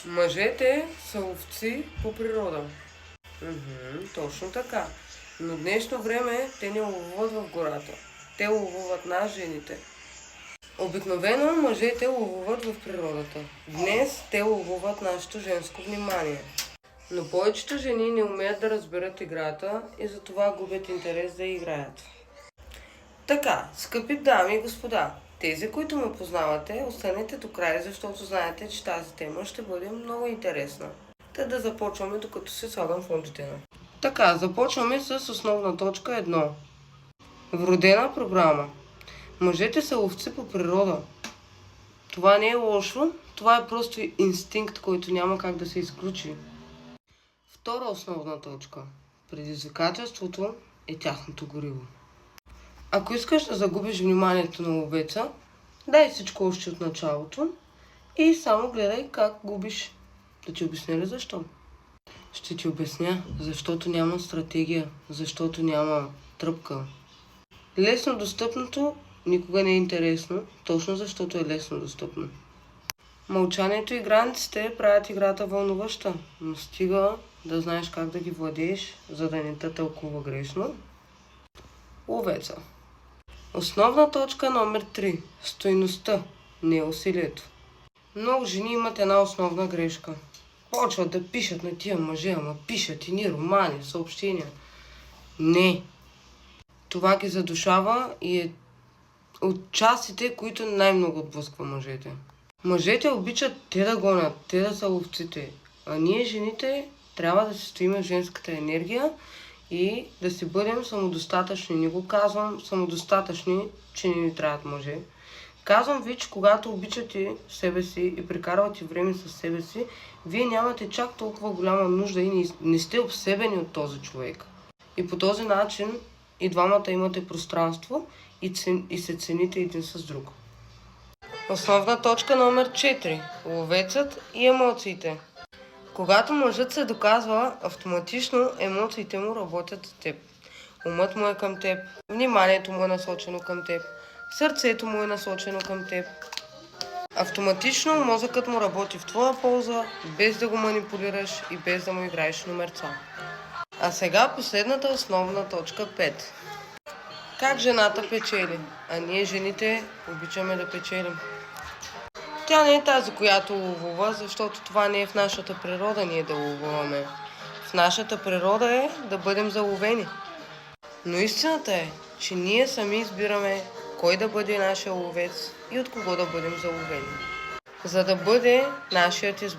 Мъжете са ловци по природа. Точно така. Но в днешно време те не ловуват в гората. Те ловуват нас, жените. Обикновено мъжете ловуват в природата. Днес те ловуват нашето женско внимание. Но повечето жени не умеят да разберат играта и затова губят интерес да играят. Така, скъпи дами и господа, тези, които ме познавате, останете до края, защото знаете, че тази тема ще бъде много интересна. Та да започваме, докато се слагам фунтите. Така, започваме с основна точка 1. Вродена програма. Мъжете са ловци по природа. Това не е лошо, това е просто инстинкт, който няма как да се изключи. Втора основна точка. Предизвикателството е тяхното гориво. Ако искаш да загубиш вниманието на ловеца, дай всичко още от началото и само гледай как губиш. Да ти обясня ли защо? Ще ти обясня, защото няма стратегия, защото няма тръпка. Лесно достъпното никога не е интересно, точно защото е лесно достъпно. Мълчанието и границите правят играта вълнуваща, но стига да знаеш как да ги владееш, за да не те тълкува грешно. Ловеца. Основна точка номер 3. Стойността, не усилието. Много жени имат една основна грешка. Почват да пишат на тия мъже, ама пишат и ни романи, съобщения. Не. Това ги задушава и е от частите, които най-много отблъсква мъжете. Мъжете обичат те да гонят, те да са ловците. А ние, жените, трябва да се стоим в женската енергия и да си бъдем самодостатъчни. Не го казвам самодостатъчни, че не ни трябват мъже. Казвам ви, че когато обичате себе си и прекарвате време с себе си, вие нямате чак толкова голяма нужда и не сте обсебени от този човек. И по този начин и двамата имате пространство и се цените един с друг. Основна точка номер 4. Ловецът и емоциите. Когато мъжът се доказва, автоматично емоциите му работят за теб. Умът му е към теб, вниманието му е насочено към теб, сърцето му е насочено към теб. Автоматично мозъкът му работи в твоя полза, без да го манипулираш и без да му играеш номерца. А сега последната основна точка 5. Как жената печели? А ние жените обичаме да печелим. Тя не е тази, която ловува, защото това не е в нашата природа ние да ловуваме. В нашата природа е да бъдем заловени. Но истината е, че ние сами избираме кой да бъде нашия ловец и от кого да бъдем заловени. За да бъде нашият избран.